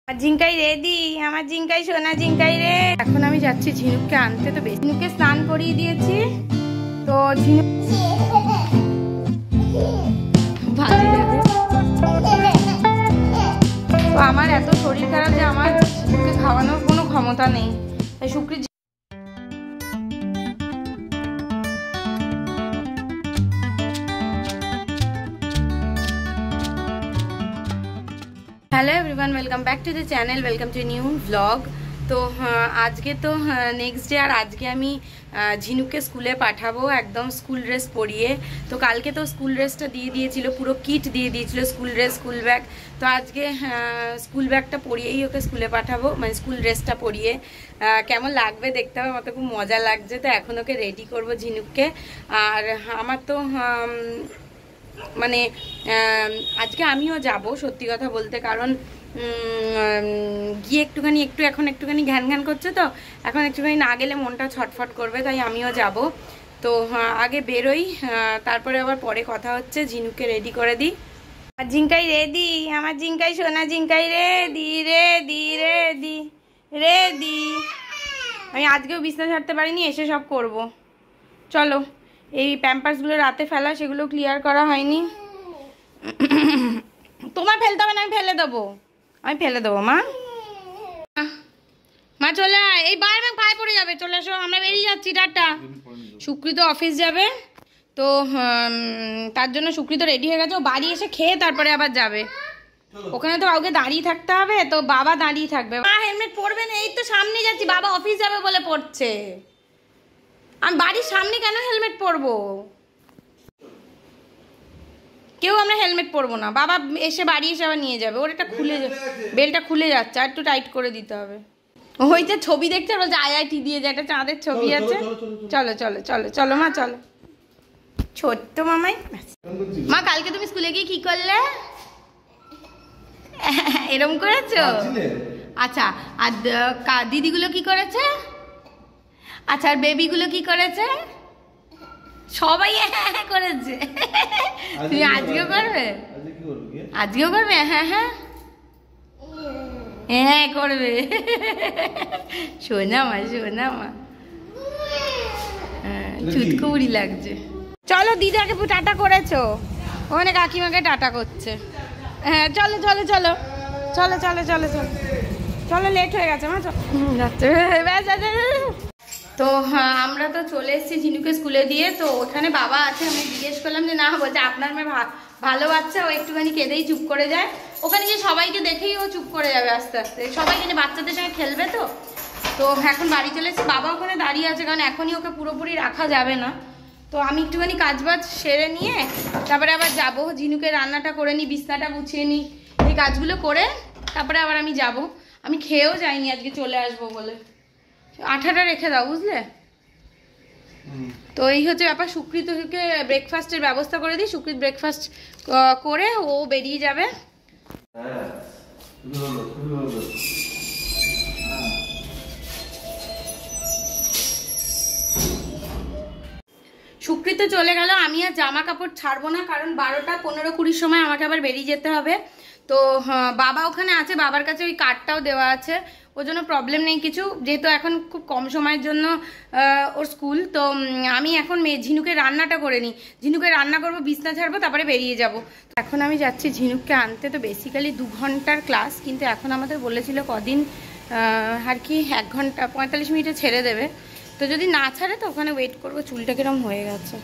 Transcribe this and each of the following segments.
ঝিঙ্কাই ready, আমার ঝিঙ্কাই সোনা ঝিঙ্কাই রে। এখন আমি যাচ্ছি ঝিনুককে আনতে। তো ঝিনুককে স্নান করিয়ে দিয়েছি। তো ঝিনুক ভালো লাগে। তো আমার এত শরীর খারাপ যে আমার ঝিনুককে খাওয়ানোর কোনো ক্ষমতা নেই। তাই শুক্রির hello everyone, welcome back to the channel, welcome to new vlog. तो आज के तो नेक्स्ट डे और आज के আমি ঝিনুককে স্কুলে পাঠাবো একদম স্কুল ড্রেস পরিয়ে। তো কালকে তো স্কুল ড্রেসটা দিয়ে দিয়েছিল, পুরো কিট দিয়ে দিয়েছিল, স্কুল ড্রেস স্কুল ব্যাগ। তো আজকে স্কুল ব্যাগটা পরিয়েই ওকে স্কুলে পাঠাবো, মানে স্কুল ড্রেসটা পরিয়ে। কেমন লাগবে দেখতে হবে, আমার তো খুব মজা লাগছে। তো এখন ওকে রেডি করবো ঝিনুককে। আর আমার তো মানে আজকে আমিও যাব সত্যি কথা বলতে, কারণ গিয়ে এখন একটুখানি ঘ্যান ঘ্যান করছে। তো এখন একটুখানি না গেলে মনটা ছটফট করবে, তাই আমিও যাব। তো আগে বেরোই, তারপরে আবার পরে কথা হচ্ছে। ঝিনুককে রেডি করে দিই। আর ঝিঙ্কাই রেডি, আমার ঝিঙ্কাই সোনা ঝিঙ্কাই রেডি রেডি রেডি রেডি। আমি আজকেও বিছনা ছাড়তে পারিনি, এসে সব করব। চলো, এই প্যাম্পার্সগুলো রাতে ফেলা, সেগুলো ক্লিয়ার করা হয়নি। তোমার ফেলতে হবে না, আমি ফেলে দেবো, আমি ফেলে দেবো। মা মা চলে আয়, এই বাইরে পায়ে পড়ে যাবে। চলে এসো, আমরা বেরিয়ে যাচ্ছি, টাটা। সুকৃত অফিস যাবে, তো তার জন্য সুকৃত রেডি হয়ে গেছে। ও বাড়ি এসে খেয়ে তারপরে আবার যাবে। ওখানে তো কাউকে দাঁড়িয়ে থাকতে হবে, তো বাবা দাঁড়িয়ে থাকবে। মা হেলমেট পরবে না, এই তো সামনে যাচ্ছি, বাবা অফিস যাবে বলে পড়ছে। আমি বাড়ির সামনে কেন হেলমেট পরবো? কেউ আমরা হেলমেট পরবো না, বাবা এসে বাড়ি এসে আবার নিয়ে যাবে। ওর এটা খুলে, বেলটা খুলে যাচ্ছে, আর একটু টাইট করে দিতে হবে। ওই যে ছবি দেখতে বলছে IIT দিয়ে, যে একটা চাঁদের ছবি আছে। চলো চলো চলো চলো মা, চলো। ছোট্ট মামাই। মা কালকে তুমি স্কুলে গিয়ে কি করলে? এরম করেছো? আচ্ছা, আর দিদিগুলো কি করেছে? আচ্ছা, আর বেবিগুলো কি করেছে? সবাই করেছে। তুমি আজকেও করবে? আজকেও করবে? হ্যাঁ হ্যাঁ হ্যাঁ করবে। শোনা মা, শোনা মা, চুতকুড়ি লাগছে। চলো, দিদাকে টাটা করেছো, ওখানে কাকিমাকে টাটা করছে। হ্যাঁ চলো চলো চলো চলো চলো চলো চলো চলো, লেট হয়ে গেছে মা, যাচ্ছে। তো আমরা তো চলে এসেছি ঝিনুকে স্কুলে দিয়ে। তো ওখানে বাবা আছে, আমি জিজ্ঞেস করলাম যে না, বলছে আপনার মেয়ে ভালো বাচ্চা, ও একটুখানি কেঁদেই চুপ করে যায়। ওখানে গিয়ে সবাইকে দেখেই ও চুপ করে যাবে আস্তে আস্তে, সবাই কিনে বাচ্চাদের সঙ্গে খেলবে। তো তো এখন বাড়ি চলে এসেছি, বাবা ওখানে দাঁড়িয়ে আছে, কারণ এখনই ওকে পুরোপুরি রাখা যাবে না। তো আমি একটুখানি কাজবাজ সেরে নিয়ে তারপরে আবার যাবো। ঝিনুকে রান্নাটা করে নিই, বিছনাটা গুছিয়ে নিই, এই কাজগুলো করে তারপরে আবার আমি যাব। আমি খেয়েও যাইনি আজকে, চলে আসবো বলে। আঠাটা রেখে দাও, বুঝলে? তো এই হচ্ছে ব্যাপার। সুকৃতকে ব্রেকফাস্টের ব্যবস্থা করে দিই, সুকৃত ব্রেকফাস্ট করে ও বেরিয়ে যাবে। সুকৃত চলে গেল, আমি আর জামা কাপড় ছাড়বো না, কারণ 12টা 15-20 সময় আমাকে আবার বেরিয়ে যেতে হবে। তো বাবা ওখানে আছে, বাবার কাছে ওই কার্ডটাও দেওয়া আছে, ওর জন্য প্রবলেম নেই কিছু, যেহেতু এখন খুব কম সময়ের জন্য ওর স্কুল। তো আমি এখন ঝিনুকে রান্নাটা করে নিই, ঝিনুকে রান্না করবো, বিছনা ছাড়বো, তারপরে বেরিয়ে যাব। এখন আমি যাচ্ছি ঝিনুককে আনতে। তো বেসিক্যালি 2 ঘন্টার ক্লাস, কিন্তু এখন আমাদের বলেছিল কদিন আর কি 1 ঘন্টা 45 মিনিটে ছেড়ে দেবে। তো যদি না ছাড়ে তো ওখানে ওয়েট করবো। চুলটা কিরম হয়ে গেছে,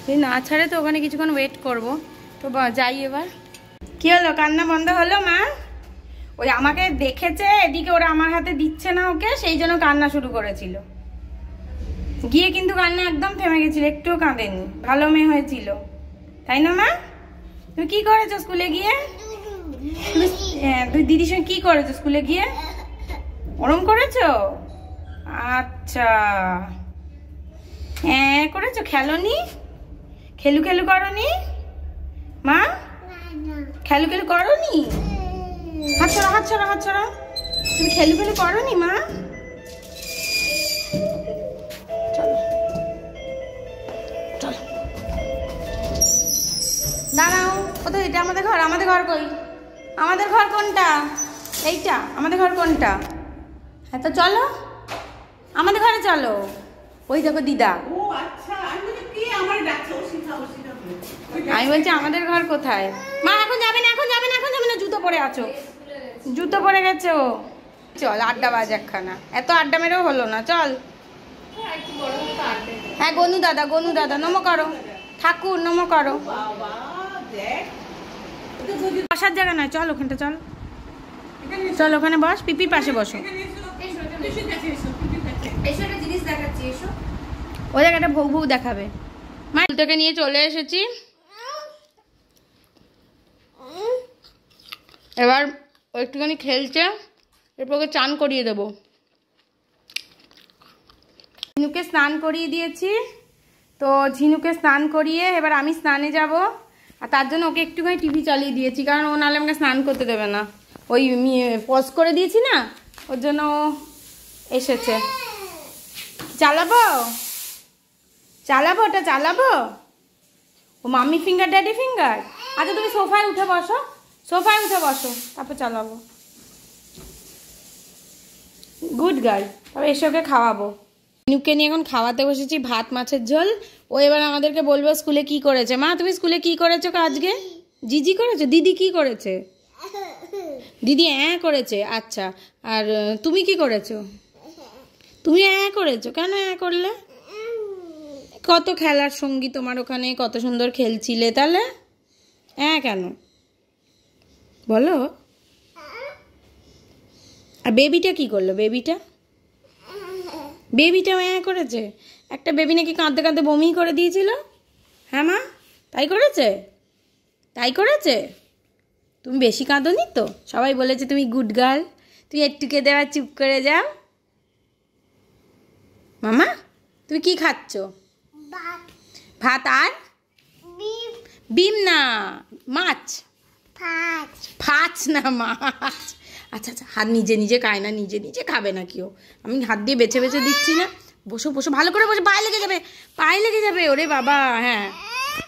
যদি না ছাড়ে তো ওখানে কিছুক্ষণ ওয়েট করব। তো যাই এবার। কি হলো, কান্না বন্ধ হলো মা? ওই আমাকে দেখেছে, এদিকে ওরা আমার হাতে দিচ্ছে না ওকে, সেই জন্য কান্না শুরু করেছিল। গিয়ে কিন্তু কান্না একদম থেমে গেছিল, একটুও কাঁদেনি, ভালো মেয়ে হয়েছিল, তাই না মা? তুমি কি করেছো স্কুলে গিয়ে? তুই দিদির সঙ্গে কি করেছো স্কুলে গিয়ে? ওরম করেছো? আচ্ছা হ্যাঁ করেছো, খেলোনি? খেলু খেলু করনি মা? খেলু খেলু করনি? হাত ছড়া হাত ছড়া হাত ছড়া। তুমি খেলু খেলু করনি মা? চলো চলো, দাঁড়াও। কোথায়? এটা আমাদের ঘর। আমাদের ঘর কই? আমাদের ঘর কোনটা? এইটা আমাদের ঘর কোনটা? হ্যাঁ তো চলো আমাদের ঘরে চলো। ওই দেখো দিদা। আমি বলছি আমাদের ঘর কোথায়? মা এখন যাবে না, এখন যাবে না, এখন যাবে না, জুতো পরে আছো, জুতো পরে গেছো। চল আড্ডা বাজ একখানা, এত আড্ডা মেরেও হলো না, চল। হ্যাঁ গনু দাদা, গনু দাদা নমো করো, ঠাকুর নমো করো। বসার জায়গা নয়, চল ওখানটা, চল চল ওখানে বস, পিপির পাশে বসো। ও জায়গাটা ভৌ ভৌ দেখাবে। মা তোকে নিয়ে চলে এসেছি, এবার ও একটুখানি খেলছে, এরপর ওকে চান করিয়ে দেবো। ঝিনুকে স্নান করিয়ে দিয়েছি, তো ঝিনুকে স্নান করিয়ে এবার আমি স্নানে যাব, আর তার জন্য ওকে একটুখানি টিভি চালিয়ে দিয়েছি, কারণ ও নাহলে আমাকে স্নান করতে দেবে না। ওই পজ করে দিয়েছি না, ওর জন্য ও এসেছে। চালাবো চালাবো, ওটা চালাবো। ও মাম্মি ফিঙ্গার ড্যাডি ফিঙ্গার। আচ্ছা তুমি সোফায় উঠে বসো, সোফায় উঠে বসো, তারপর চালাবো। Good girl. তবে এসে ওকে খাওয়াবো। ঝিনুককে নিয়ে এখন খাওয়াতে বসেছি ভাত মাছের ঝোল। ও এবার আমাদেরকে বলবো স্কুলে কি করেছে। মা তুমি স্কুলে কি করেছো আজকে? জিজি করেছো? দিদি কি করেছে? দিদি করেছে। আচ্ছা, আর তুমি কি করেছো? তুমি করেছো। কেন করলে? কত খেলার সঙ্গী তোমার ওখানে, কত সুন্দর খেলছিলে, তাহলে কেন বলো? আর বেবিটা কি করলো? বেবিটাও করেছে। একটা বেবি নাকি কাঁদতে কাঁদতে বমি করে দিয়েছিল। হ্যাঁ মা, তাই করেছে। তুমি বেশি কাঁদোনি তো? সবাই বলেছে তুমি গুড গার্ল, তুই একটুকে দেওয়া চুপ করে যাও। মামা তুমি কি খাচ্ছ? ভাত আর ডিম না, মাছ। ফাচ না, মাছ। আচ্ছা আচ্ছা, হাত নিজে নিজে খায় না, নিজে নিজে খাবে না কেউ, আমি হাত দিয়ে বেছে বেছে দিচ্ছি না। বসো বসো, ভালো করে বসো, পায়ে লেগে যাবে, ওরে বাবা। হ্যাঁ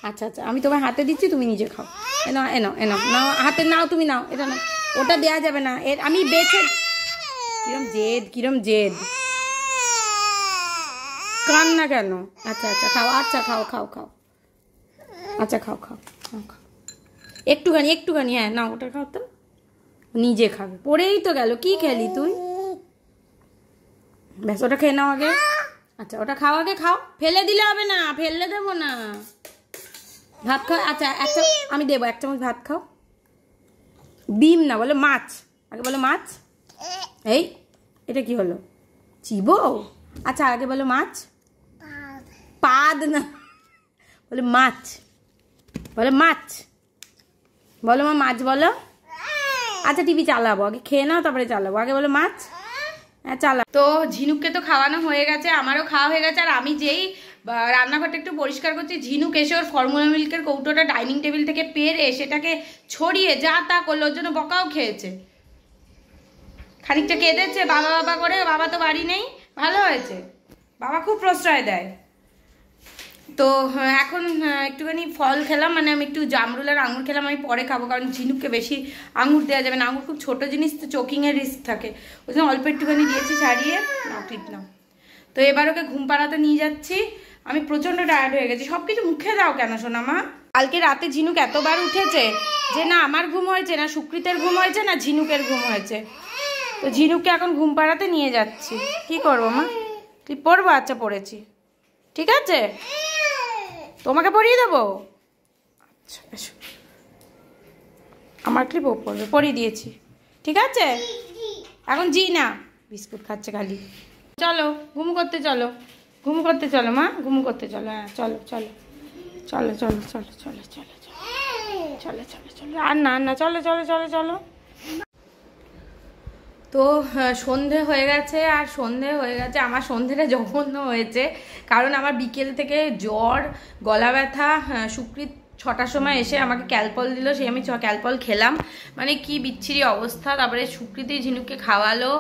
আচ্ছা আচ্ছা, আমি তোমার হাতে দিচ্ছি, তুমি নিজে খাও। এনাও নাও, হাতে নাও, তুমি নাও, এটা নাও, ওটা দেওয়া যাবে না, আমি বেছে। কিরম জেদ কান না কেন? আচ্ছা আচ্ছা খাও, আচ্ছা খাও, আচ্ছা খাও। একটুখানি হ্যাঁ না, ওটা খাও তো, নিজে খাবে। পড়েই তো গেল, কি খেলি তুই? ব্যাস ওটা খেয়ে নাও আগে। আচ্ছা ওটা খাও আগে, খাও, ফেলে দিলে হবে না, ফেললে দেবো না। ভাত খাও। আচ্ছা একটা আমি দেবো, 1 চামচ ভাত খাও। ডিম না, বলো মাছ, আগে বলো মাছ। এই এটা কি হলো? চিবো? আচ্ছা আগে বলো মাছ। পাদ না, বলো মাছ, বলো মাছ, বলো মা মাছ বলো। আচ্ছা টিভি চালাবো, আগে খেয়ে নাও তারপরে চালাবো, আগে বলো মাছ। হ্যাঁ চালা। তো ঝিনুককে তো খাওয়ানো হয়ে গেছে, আমারও খাওয়া হয়ে গেছে। আর আমি যেই রান্নাঘরটা একটু পরিষ্কার করছি, ঝিনুক এসে ওর ফর্মুলা মিল্কের কৌটোটা ডাইনিং টেবিল থেকে পেরে সেটাকে ছড়িয়ে যা তা করলো, ওর জন্য বকাও খেয়েছে। খানিকটা কেঁদেছে বাবা করে, বাবা তো বাড়ি নেই। ভালো হয়েছে, বাবা খুব প্রশ্রয় দেয়। তো এখন একটুখানি ফল খেলাম, মানে আমি একটু জামরুল আর আঙুর খেলাম, আমি পরে খাবো, কারণ ঝিনুককে বেশি আঙুর দেওয়া যাবে না, আঙুর খুব ছোটো জিনিস তো, চোকিংয়ের রিস্ক থাকে, ওই জন্য অল্প একটুখানি দিয়েছি ছাড়িয়ে। না তো এবার ওকে ঘুম পাড়াতে নিয়ে যাচ্ছি। আমি প্রচণ্ড টায়ার্ড হয়ে গেছি। সব কিছু মুখে দাও কেন সোনা মা? কালকে রাতে ঝিনুক এতবার উঠেছে যে না আমার ঘুম হয়েছে, না সুকৃতের ঘুম হয়েছে, না ঝিনুকের ঘুম হয়েছে। তো ঝিনুককে এখন ঘুম পাড়াতে নিয়ে যাচ্ছি। কি করবো মা? তুই পড়বো? আচ্ছা পড়েছি, ঠিক আছে, তোমাকে পড়িয়ে দেবো। আচ্ছা এসো, আমার ক্লিপ ও পড়বে, পড়িয়ে দিয়েছি, ঠিক আছে। এখন জি না, বিস্কুট খাচ্ছে খালি। চলো ঘুম করতে চলো, মা ঘুম করতে চলো। হ্যাঁ চলো। আর না চলো। তো সন্ধে হয়ে গেছে, আমার সন্ধেটা জঘন্য হয়েছে, কারণ আমার বিকেল থেকে জ্বর, গলা ব্যথা। সুকৃত 6টার সময় এসে আমাকে ক্যালপল দিল, সেই আমি ক্যালপল খেলাম, মানে কি বিচ্ছিরি অবস্থা। তারপরে সুকৃতি ঝিনুককে খাওয়ালো,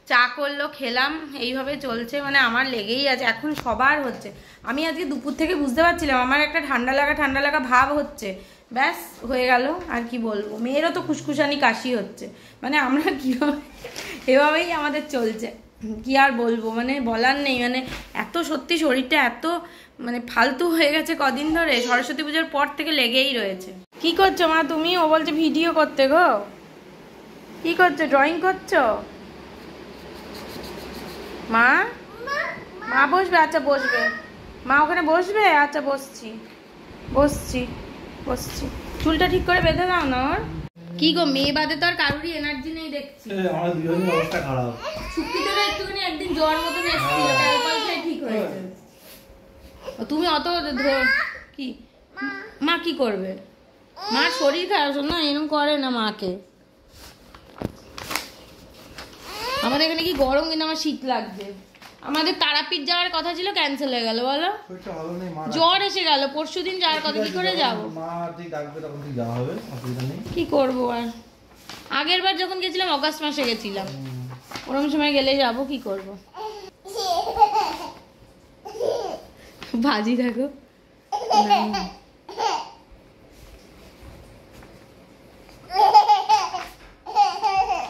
চা করলো, খেলাম, এইভাবে চলছে, মানে আমার লেগেই আছে। এখন সবার হচ্ছে। আমি আজকে দুপুর থেকে বুঝতে পারছিলাম আমার একটা ঠান্ডা লাগা ভাব হচ্ছে, ব্যাস হয়ে গেল। আর কি বলবো, মেয়েরও তো খুশখুশানি কাশি হচ্ছে, মানে আমরা কীভাবে এভাবেই আমাদের চলছে, কি আর বলবো, মানে বলার নেই। মানে এত সত্যি শরীরটা এত মানে ফালতু হয়ে গেছে কদিন ধরে, সরস্বতী পুজোর পর থেকে লেগেই রয়েছে। কি করছো মা তুমি? ও বলছে ভিডিও করতে গো। কি করছো, ড্রয়িং করছো? মা মা বসবে? আচ্ছা বসবে মা, ওখানে বসবে। আচ্ছা বসছি বসছি বসছি। চুলটা ঠিক করে বেঁধে দাও না ওর। কি গো, মেয়ে বাদে তো আর কারোরই এনার্জি নেই দেখছি। আমার দুজনের অবস্থা খারাপ। শুক্রিতারও একটুখানি একদিন জ্বর মতন এসেছিল, ক্যালপল খেয়ে ঠিক হয়েছে। তুমি অত কি মা কি করবে? মার শরীর খারাপ না, এরকম করে না মাকে। আমাদের এখানে কি গরম, কিন্তু আমার শীত লাগছে। আমাদের তারাপীঠ যাওয়ার কথা ছিল, ক্যান্সেল হয়ে গেল। বলো, জ্বর এসে গেল, পরশুদিন যাওয়ার কথা, কি করে যাবো? কি করবো আর, আগের বার যখন গেছিলাম অগাস্ট মাসে গেছিলাম, ওরকম সময় গেলে যাবো, কি করবো। ভাজি দেখো,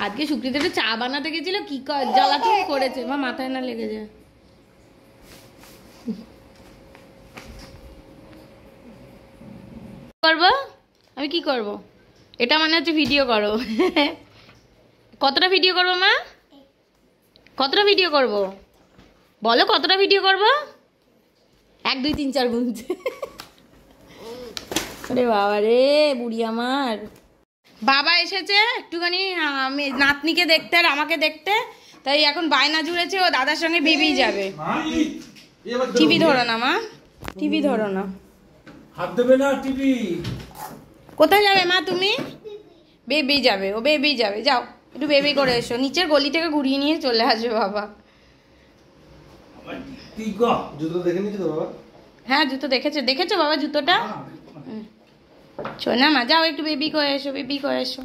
আজকে সুকৃতি একটু চা বানাতে গেছিল, কি জ্বালাতন করেছে মা, মাথায় না লেগে যায়। করবো আমি, কি করব? এটা মানে হচ্ছে ভিডিও করো। কতটা ভিডিও করবো মা? কতটা ভিডিও করব বলো, কতটা ভিডিও করব? 1 2 3 4 গুনছে। আরে বাবা রে, বুড়ি আমার। বাবা এসেছে একটুখানি নাতনিকে দেখতে আর আমাকে দেখতে, তাই এখন বায়না জুড়েছে ও দাদার সঙ্গে বেবি যাবে। টিভি ধরো না মা, টিভি ধরো না, হাত দেবে না টিভি। কোথায় যাবে মা তুমি? বেবি যাবে, ও বেবি যাবে, যাও একটু বেবি করে এসো, নিচের গলি থেকে ঘুরিয়ে নিয়ে চলে আসবে বাবা। জুতো দেখে নিচ্ছি তো বাবা? হ্যাঁ জুতো দেখেছো, দেখেছো বাবা জুতোটা? শোনা মা, যাও একটু বেবি করে এসো, বেবি করে এসো।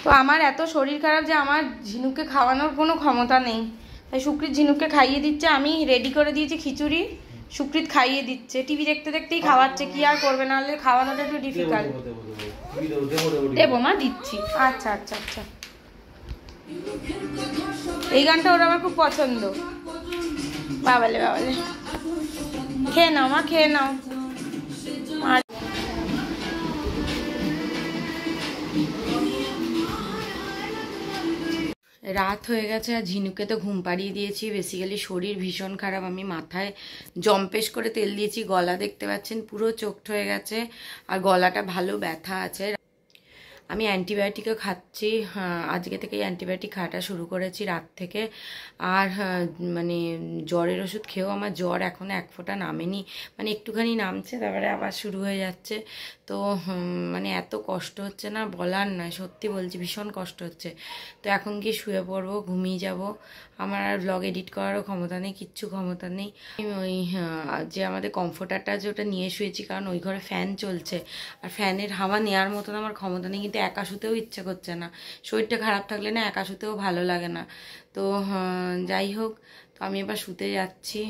তো আমার এত শরীর খারাপ যে আমার ঝিনুককে খাওয়ানোর কোনো ক্ষমতা নেই, তাই সুকৃত ঝিনুককে খাইয়ে দিচ্ছে। আমি রেডি করে দিয়েছি খিচুড়ি, সুকৃত খাইয়ে দিচ্ছে, টিভি দেখতে দেখতেই খাওয়াচ্ছে, কি আর করবে, নাহলে খাওয়ানোটা একটু ডিফিকাল্ট। দেবো মা, দিচ্ছি। আচ্ছা আচ্ছা আচ্ছা, এই গানটা ওর আমার খুব পছন্দ। বাবালে বাবালে, খেয়ে নাও মা, খেয়ে নাও। রাত হয়ে গেছে আর ঝিনুকে তো ঘুম পাড়িয়ে দিয়েছি। বেসিক্যালি শরীর ভীষণ খারাপ, আমি মাথায় জম্পেশ করে তেল দিয়েছি, গলা দেখতে পাচ্ছেন পুরো চোখট হয়ে গেছে আর গলাটা ভালো ব্যথা আছে। আমি অ্যান্টিবায়োটিকও খাচ্ছি, আজকে থেকে অ্যান্টিবায়োটিক খাওয়াটা শুরু করেছি রাত থেকে। আর মানে জ্বরের ওষুধ খেয়েও আমার জ্বর এখনও 1 ফোঁটা নামেনি, মানে একটুখানি নামছে, তারপরে আবার শুরু হয়ে যাচ্ছে। তো মানে এত কষ্ট হচ্ছে না বলার নয়, সত্যি বলছি ভীষণ কষ্ট হচ্ছে। তো এখন গিয়ে শুয়ে পড়বো, ঘুমিয়ে যাব। আমার আর ব্লগ এডিট করারও ক্ষমতা নেই, কিচ্ছু ক্ষমতা নেই। ওই যে আমাদের কমফোর্টারটা যে ওটা নিয়ে শুয়েছি, কারণ ওই ঘরে ফ্যান চলছে আর ফ্যানের হাওয়া নেওয়ার মতন আমার ক্ষমতা নেই। কিন্তু একা শুতেও ইচ্ছে করছে না, শরীরটা খারাপ থাকলে না একা শুতেও ভালো লাগে না। তো যাই হোক, তো আমি এবার শুতে যাচ্ছি।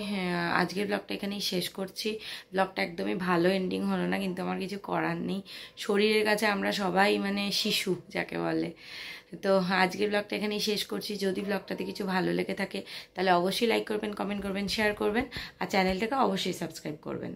আজকের ব্লগটা এখানেই শেষ করছি। ব্লগটা একদমই ভালো এন্ডিং হলো না, কিন্তু আমার কিছু করার নেই। শরীরের কাছে আমরা সবাই মানে শিশু যাকে বলে। তো আজকের ব্লগটা এখানেই শেষ করছি। যদি ব্লগটাতে কিছু ভালো লেগে থাকে তাহলে অবশ্যই লাইক করবেন, কমেন্ট করবেন, শেয়ার করবেন আর চ্যানেলটাকে অবশ্যই সাবস্ক্রাইব করবেন।